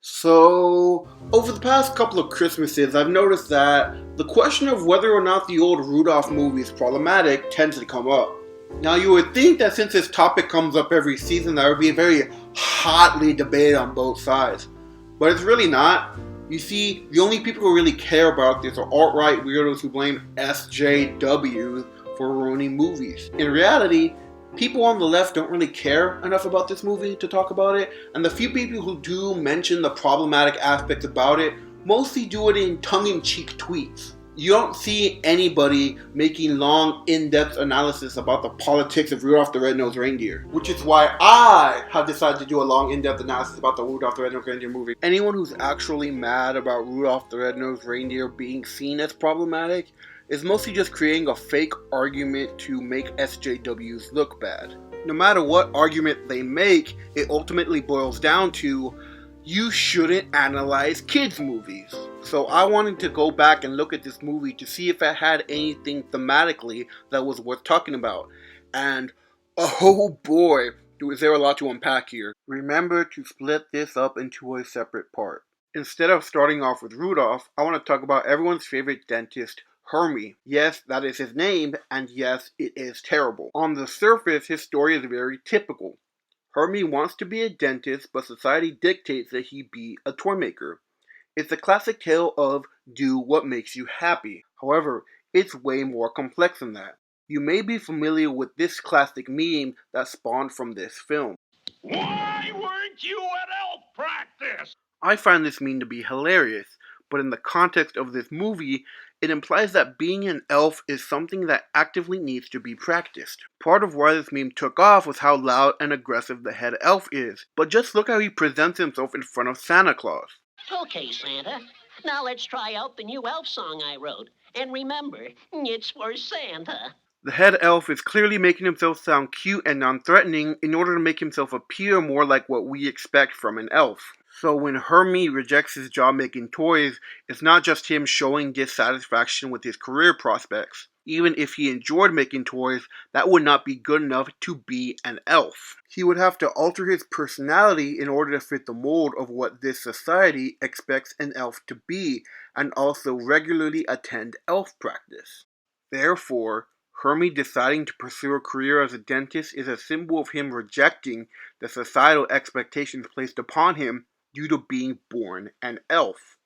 So, over the past couple of Christmases, I've noticed that the question of whether or not the old Rudolph movie is problematic tends to come up. Now, you would think that since this topic comes up every season, there would be a very hotly debate on both sides. But it's really not. You see, the only people who really care about this are alt-right weirdos who blame SJWs for ruining movies. In reality, people on the left don't really care enough about this movie to talk about it, and the few people who do mention the problematic aspects about it mostly do it in tongue-in-cheek tweets. You don't see anybody making long, in-depth analysis about the politics of Rudolph the Red-Nosed Reindeer, which is why I have decided to do a long, in-depth analysis about the Rudolph the Red-Nosed Reindeer movie. Anyone who's actually mad about Rudolph the Red-Nosed Reindeer being seen as problematic is mostly just creating a fake argument to make SJWs look bad. No matter what argument they make, it ultimately boils down to, you shouldn't analyze kids' movies. So I wanted to go back and look at this movie to see if it had anything thematically that was worth talking about. And oh boy, is there a lot to unpack here. Remember to split this up into a separate part. Instead of starting off with Rudolph, I want to talk about everyone's favorite dentist, Hermie. Yes, that is his name, and yes, it is terrible. On the surface, his story is very typical. Hermie wants to be a dentist, but society dictates that he be a toy maker. It's a classic tale of do what makes you happy. However, it's way more complex than that. You may be familiar with this classic meme that spawned from this film. Why weren't you at elf practice? I find this meme to be hilarious, but in the context of this movie, it implies that being an elf is something that actively needs to be practiced. Part of why this meme took off was how loud and aggressive the head elf is, but just look how he presents himself in front of Santa Claus. Okay, Santa. Now let's try out the new elf song I wrote. And remember, it's for Santa. The head elf is clearly making himself sound cute and non-threatening in order to make himself appear more like what we expect from an elf. So when Hermie rejects his job making toys, it's not just him showing dissatisfaction with his career prospects. Even if he enjoyed making toys, that would not be good enough to be an elf. He would have to alter his personality in order to fit the mold of what this society expects an elf to be, and also regularly attend elf practice. Therefore, Hermie deciding to pursue a career as a dentist is a symbol of him rejecting the societal expectations placed upon him due to being born an elf.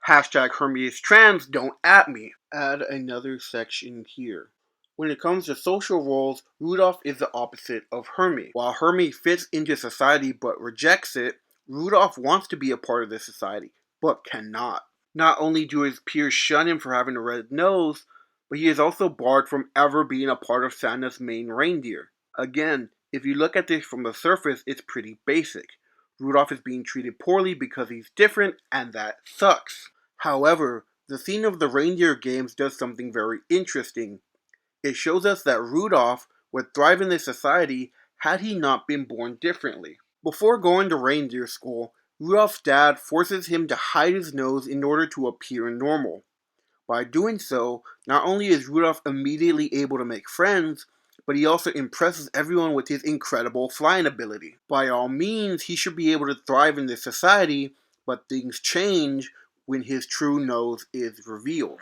Hashtag Hermie is trans, don't at me. Add another section here. When it comes to social roles, Rudolph is the opposite of Hermie. While Hermie fits into society but rejects it, Rudolph wants to be a part of this society, but cannot. Not only do his peers shun him for having a red nose, but he is also barred from ever being a part of Santa's main reindeer. Again, if you look at this from the surface, it's pretty basic. Rudolph is being treated poorly because he's different, and that sucks. However, the scene of the reindeer games does something very interesting. It shows us that Rudolph would thrive in this society had he not been born differently. Before going to reindeer school, Rudolph's dad forces him to hide his nose in order to appear normal. By doing so, not only is Rudolph immediately able to make friends, but he also impresses everyone with his incredible flying ability. By all means, he should be able to thrive in this society, but things change when his true nose is revealed.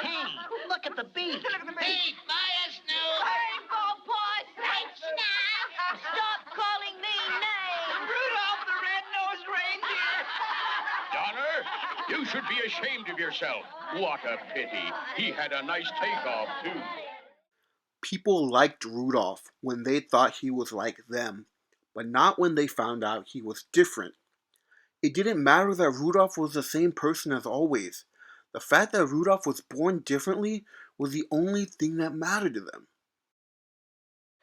Hey, look at the beak. Hey, buy us new. Hey, Ballpot! Hey, Schnapp! Stop calling me names! Rudolph the Red-Nosed Reindeer. Donner, you should be ashamed of yourself. What a pity. He had a nice takeoff, too. People liked Rudolph when they thought he was like them, but not when they found out he was different. It didn't matter that Rudolph was the same person as always. The fact that Rudolph was born differently was the only thing that mattered to them.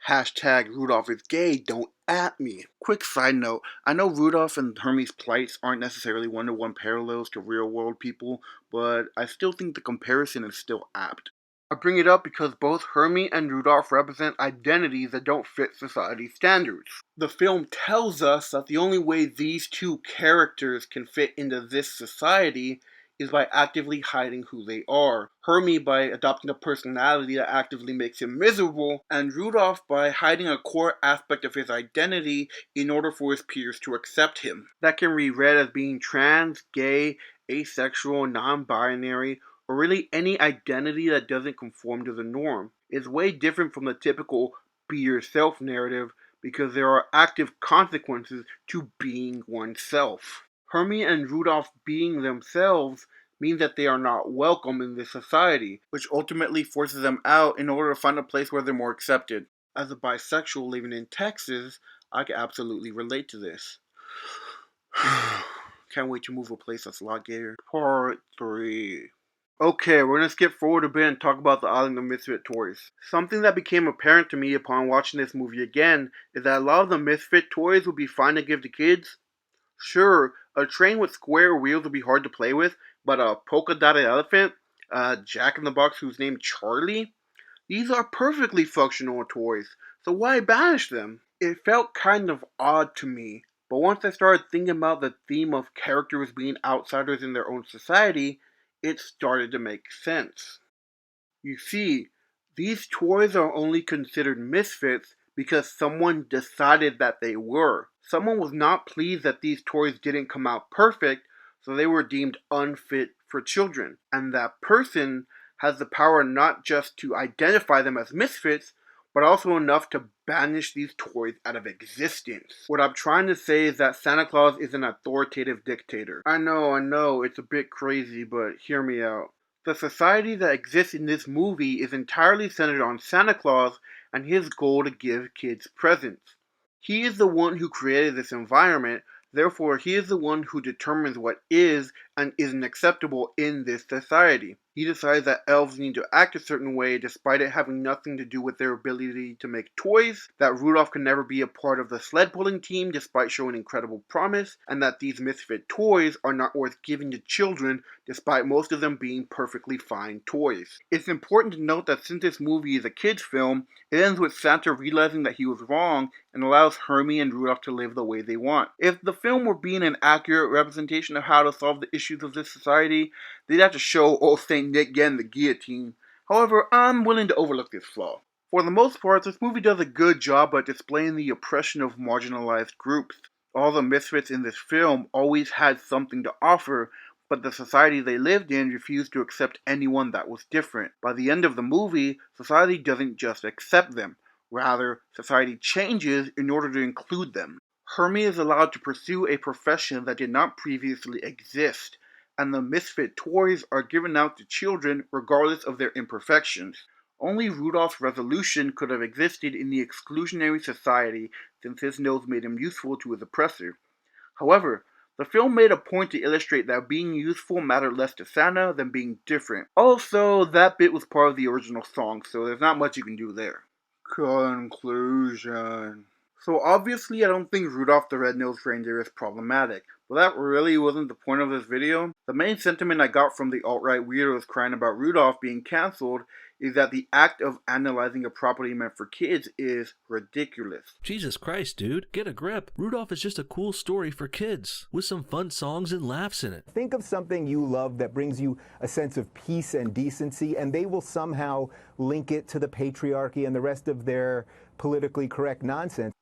Hashtag Rudolph is gay, don't at me. Quick side note, I know Rudolph and Hermie's plights aren't necessarily one-to-one parallels to real-world people, but I still think the comparison is still apt. I bring it up because both Hermie and Rudolph represent identities that don't fit society's standards. The film tells us that the only way these two characters can fit into this society is by actively hiding who they are. Hermie by adopting a personality that actively makes him miserable, and Rudolph by hiding a core aspect of his identity in order for his peers to accept him. That can be read as being trans, gay, asexual, non-binary, or really any identity that doesn't conform to the norm. It's way different from the typical be yourself narrative because there are active consequences to being oneself. Hermie and Rudolph being themselves means that they are not welcome in this society, which ultimately forces them out in order to find a place where they're more accepted. As a bisexual living in Texas, I can absolutely relate to this. Can't wait to move a place that's a lot gayer. Part 3. Okay, we're gonna skip forward a bit and talk about the island of Misfit Toys. Something that became apparent to me upon watching this movie again is that a lot of the Misfit Toys would be fine to give to kids. Sure, a train with square wheels would be hard to play with, but a polka-dotted elephant, a Jack-in-the-Box who's named Charlie, these are perfectly functional toys, so why banish them? It felt kind of odd to me, but once I started thinking about the theme of characters being outsiders in their own society, it started to make sense. You see, these toys are only considered misfits because someone decided that they were. Someone was not pleased that these toys didn't come out perfect, so they were deemed unfit for children. And that person has the power not just to identify them as misfits, but also enough to banish these toys out of existence. What I'm trying to say is that Santa Claus is an authoritative dictator. I know, it's a bit crazy, but hear me out. The society that exists in this movie is entirely centered on Santa Claus and his goal to give kids presents. He is the one who created this environment, therefore he is the one who determines what is and isn't acceptable in this society. He decides that elves need to act a certain way despite it having nothing to do with their ability to make toys, that Rudolph can never be a part of the sled pulling team despite showing incredible promise, and that these misfit toys are not worth giving to children despite most of them being perfectly fine toys. It's important to note that since this movie is a kids film, it ends with Santa realizing that he was wrong and allows Hermie and Rudolph to live the way they want. If the film were being an accurate representation of how to solve the issues of this society, they'd have to show old St. Nick getting the guillotine. However, I'm willing to overlook this flaw. For the most part, this movie does a good job at displaying the oppression of marginalized groups. All the misfits in this film always had something to offer, but the society they lived in refused to accept anyone that was different. By the end of the movie, society doesn't just accept them. Rather, society changes in order to include them. Hermie is allowed to pursue a profession that did not previously exist, and the misfit toys are given out to children regardless of their imperfections. Only Rudolph's resolution could have existed in the exclusionary society since his nose made him useful to his oppressor. However, the film made a point to illustrate that being useful mattered less to Santa than being different. Also, that bit was part of the original song, so there's not much you can do there. Conclusion. So obviously I don't think Rudolph the Red-Nosed Reindeer is problematic, but that really wasn't the point of this video. The main sentiment I got from the alt-right weirdos crying about Rudolph being cancelled is that the act of analyzing a property meant for kids is ridiculous. Jesus Christ, dude, get a grip. Rudolph is just a cool story for kids, with some fun songs and laughs in it. Think of something you love that brings you a sense of peace and decency, and they will somehow link it to the patriarchy and the rest of their politically correct nonsense.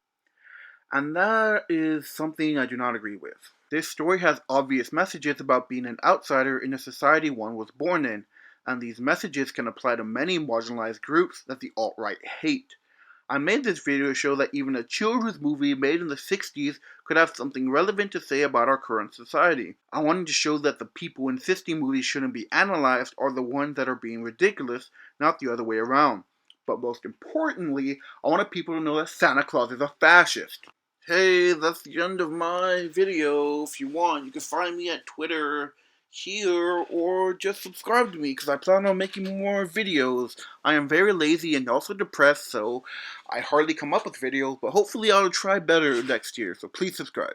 And that is something I do not agree with. This story has obvious messages about being an outsider in a society one was born in, and these messages can apply to many marginalized groups that the alt-right hate. I made this video to show that even a children's movie made in the 60s could have something relevant to say about our current society. I wanted to show that the people insisting movies shouldn't be analyzed are the ones that are being ridiculous, not the other way around. But most importantly, I wanted people to know that Santa Claus is a fascist. Hey, that's the end of my video. If you want, you can find me at Twitter here, or just subscribe to me because I plan on making more videos. I am very lazy and also depressed, so I hardly come up with videos, but hopefully I'll try better next year, so please subscribe.